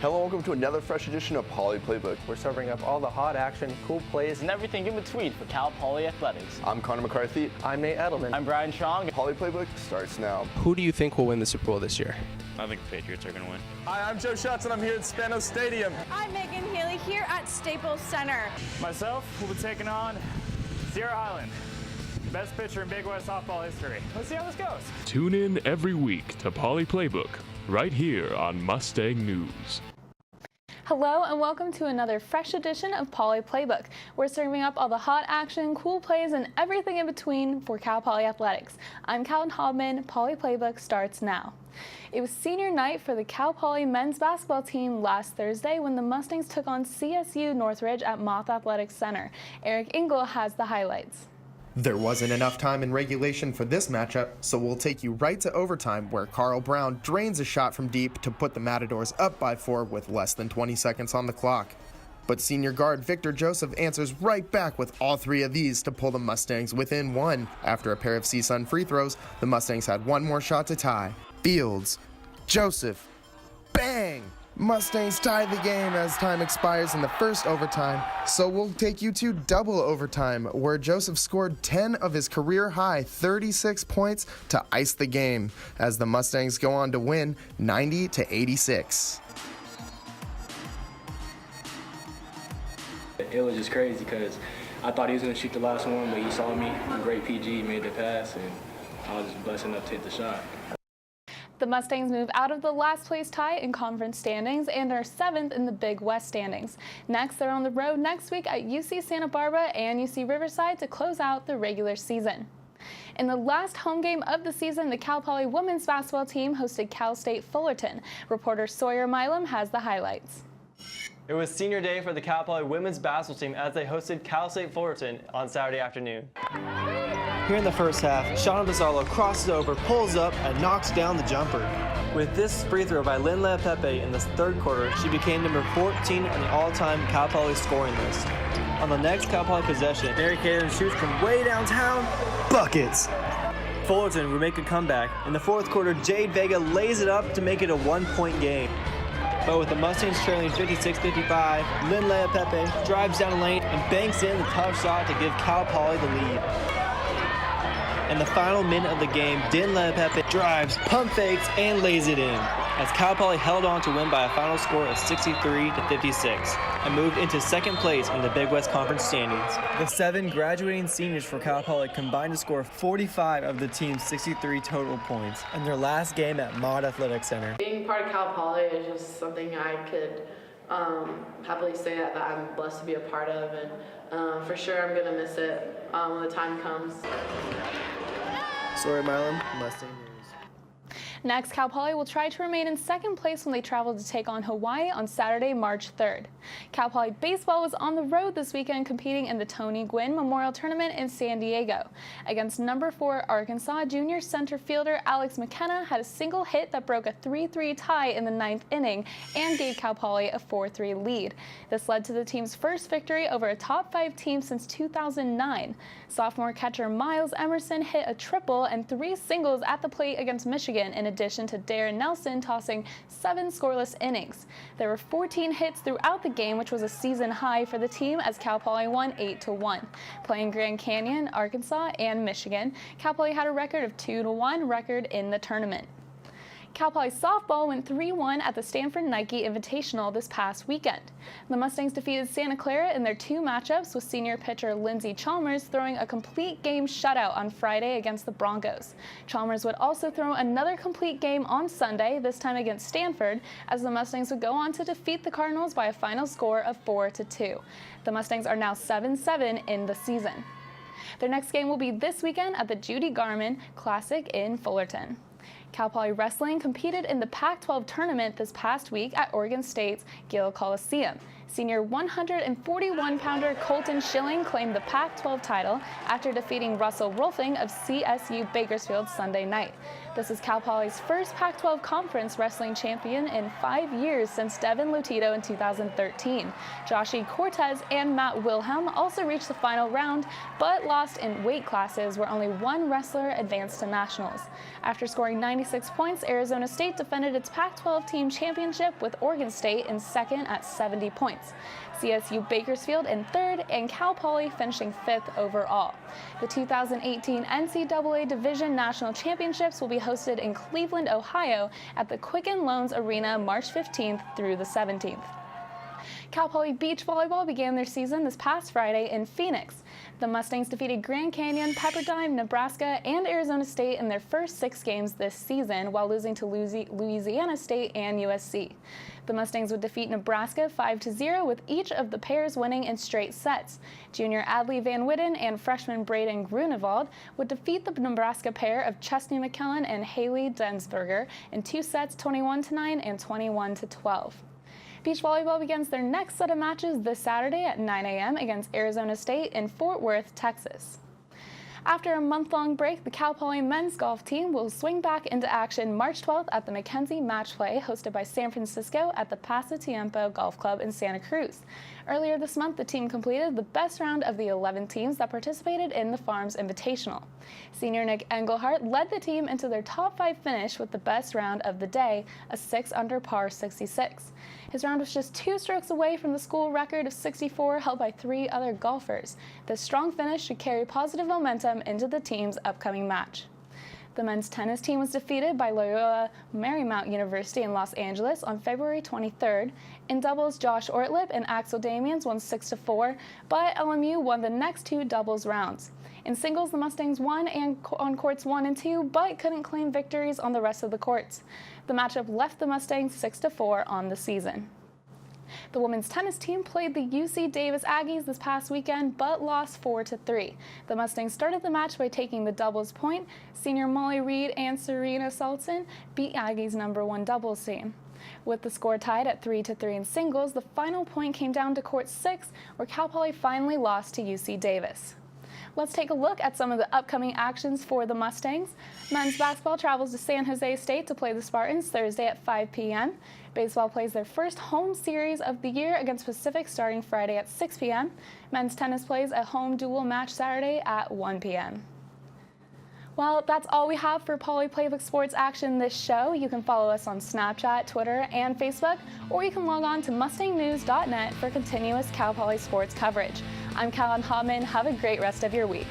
Hello, welcome to another fresh edition of Poly Playbook. We're serving up all the hot action, cool plays, and everything in between for Cal Poly Athletics. I'm Connor McCarthy. I'm Nate Edelman. I'm Brian Strong. Poly Playbook starts now. Who do you think will win the Super Bowl this year? I think the Patriots are going to win. Hi, I'm Joe Schatz, and I'm here at Spanos Stadium. I'm Megan Healy here at Staples Center. Myself will be taking on Sierra Highland, best pitcher in Big West softball history. Let's see how this goes. Tune in every week to Poly Playbook, right here on Mustang News. Hello and welcome to another fresh edition of Poly Playbook. We're serving up all the hot action, cool plays, and everything in between for Cal Poly Athletics. I'm Kallyn Hobbman. Poly Playbook starts now. It was senior night for the Cal Poly men's basketball team last Thursday when the Mustangs took on CSU Northridge at Moth Athletic Center. Eric Engel has the highlights. There wasn't enough time in regulation for this matchup, so we'll take you right to overtime where Carl Brown drains a shot from deep to put the Matadors up by 4 with less than 20 seconds on the clock. But senior guard Victor Joseph answers right back with all 3 of these to pull the Mustangs within 1. After a pair of CSUN free throws, the Mustangs had one more shot to tie. Fields, Joseph, bang! Mustangs tie the game as time expires in the first overtime, so we'll take you to double overtime, where Joseph scored 10 of his career-high 36 points to ice the game, as the Mustangs go on to win 90-86. It was just crazy because I thought he was going to shoot the last one, but he saw me, great PG, made the pass, and I was just blessed enough to hit the shot. The Mustangs move out of the last place tie in conference standings and are 7th in the Big West standings. Next, they're on the road next week at UC Santa Barbara and UC Riverside to close out the regular season. In the last home game of the season, the Cal Poly women's basketball team hosted Cal State Fullerton. Reporter Sawyer Milam has the highlights. It was senior day for the Cal Poly women's basketball team as they hosted Cal State Fullerton on Saturday afternoon. Here in the first half, Shauna Bazzalo crosses over, pulls up, and knocks down the jumper. With this free throw by Lynn Lepepe in the third quarter, she became number 14 on the all-time Cal Poly scoring list. On the next Cal Poly possession, Mary Kayden shoots from way downtown, buckets! Fullerton would make a comeback. In the fourth quarter, Jade Vega lays it up to make it a one-point game. But with the Mustangs trailing 56-55, Lynn Lepepe drives down the lane and banks in the tough shot to give Cal Poly the lead. In the final minute of the game, Din Lepepe drives, pump fakes, and lays it in, as Cal Poly held on to win by a final score of 63-56 and moved into second place in the Big West Conference standings. The 7 graduating seniors for Cal Poly combined to score 45 of the team's 63 total points in their last game at Moth Athletic Center. Being part of Cal Poly is just something I could happily say that I'm blessed to be a part of, and for sure I'm going to miss it when the time comes. Sawyer Milam, Mustang News. Next, Cal Poly will try to remain in second place when they travel to take on Hawaii on Saturday, March 3rd. Cal Poly baseball was on the road this weekend competing in the Tony Gwynn Memorial Tournament in San Diego. Against number 4 Arkansas, junior center fielder Alex McKenna had a single hit that broke a 3-3 tie in the 9th inning and gave Cal Poly a 4-3 lead. This led to the team's first victory over a top 5 team since 2009. Sophomore catcher Miles Emerson hit a triple and 3 singles at the plate against Michigan, in addition to Darren Nelson tossing 7 scoreless innings. There were 14 hits throughout the game, which was a season high for the team, as Cal Poly won 8-1. Playing Grand Canyon, Arkansas, and Michigan, Cal Poly had a record of 2-1 record in the tournament. Cal Poly softball went 3-1 at the Stanford Nike Invitational this past weekend. The Mustangs defeated Santa Clara in their 2 matchups, with senior pitcher Lindsey Chalmers throwing a complete game shutout on Friday against the Broncos. Chalmers would also throw another complete game on Sunday, this time against Stanford, as the Mustangs would go on to defeat the Cardinals by a final score of 4-2. The Mustangs are now 7-7 in the season. Their next game will be this weekend at the Judy Garman Classic in Fullerton. Cal Poly Wrestling competed in the Pac-12 tournament this past week at Oregon State's Gill Coliseum. Senior 141-pounder Colton Schilling claimed the Pac-12 title after defeating Russell Rolfing of CSU Bakersfield Sunday night. This is Cal Poly's first Pac-12 Conference wrestling champion in 5 years since Devin Lutito in 2013. Joshie Cortez and Matt Wilhelm also reached the final round, but lost in weight classes where only one wrestler advanced to nationals. After scoring 96 points, Arizona State defended its Pac-12 team championship with Oregon State in second at 70 points. CSU Bakersfield in third, and Cal Poly finishing fifth overall. The 2018 NCAA Division National Championships will be hosted in Cleveland, Ohio at the Quicken Loans Arena March 15th through the 17th. Cal Poly Beach Volleyball began their season this past Friday in Phoenix. The Mustangs defeated Grand Canyon, Pepperdine, Nebraska, and Arizona State in their first 6 games this season, while losing to Louisiana State and USC. The Mustangs would defeat Nebraska 5-0, with each of the pairs winning in straight sets. Junior Adley Van Witten and freshman Braden Grunewald would defeat the Nebraska pair of Chesney McKellen and Haley Densberger in 2 sets, 21-9 and 21-12. Beach Volleyball begins their next set of matches this Saturday at 9 a.m. against Arizona State in Fort Worth, Texas. After a month-long break, the Cal Poly men's golf team will swing back into action March 12th at the Mackenzie Match Play, hosted by San Francisco at the Paso Tiempo Golf Club in Santa Cruz. Earlier this month, the team completed the best round of the 11 teams that participated in the Farms Invitational. Senior Nick Engelhart led the team into their top 5 finish with the best round of the day, a 6-under par 66. His round was just 2 strokes away from the school record of 64 held by 3 other golfers. This strong finish should carry positive momentum into the team's upcoming match. The men's tennis team was defeated by Loyola Marymount University in Los Angeles on February 23rd. In doubles, Josh Ortlip and Axel Damians won 6-4, but LMU won the next 2 doubles rounds. In singles, the Mustangs won on courts 1 and 2, but couldn't claim victories on the rest of the courts. The matchup left the Mustangs 6-4 on the season. The women's tennis team played the UC Davis Aggies this past weekend, but lost 4-3. The Mustangs started the match by taking the doubles point. Senior Molly Reed and Serena Salton beat Aggies' #1 doubles team. With the score tied at 3-3 in singles, the final point came down to court 6, where Cal Poly finally lost to UC Davis. Let's take a look at some of the upcoming actions for the Mustangs. Men's basketball travels to San Jose State to play the Spartans Thursday at 5 p.m. Baseball plays their first home series of the year against Pacific starting Friday at 6 p.m. Men's tennis plays a home dual match Saturday at 1 p.m. Well, that's all we have for Poly Playbook Sports action this show. You can follow us on Snapchat, Twitter, and Facebook, or you can log on to mustangnews.net for continuous Cal Poly sports coverage. I'm Kallyn Hobbman. Have a great rest of your week.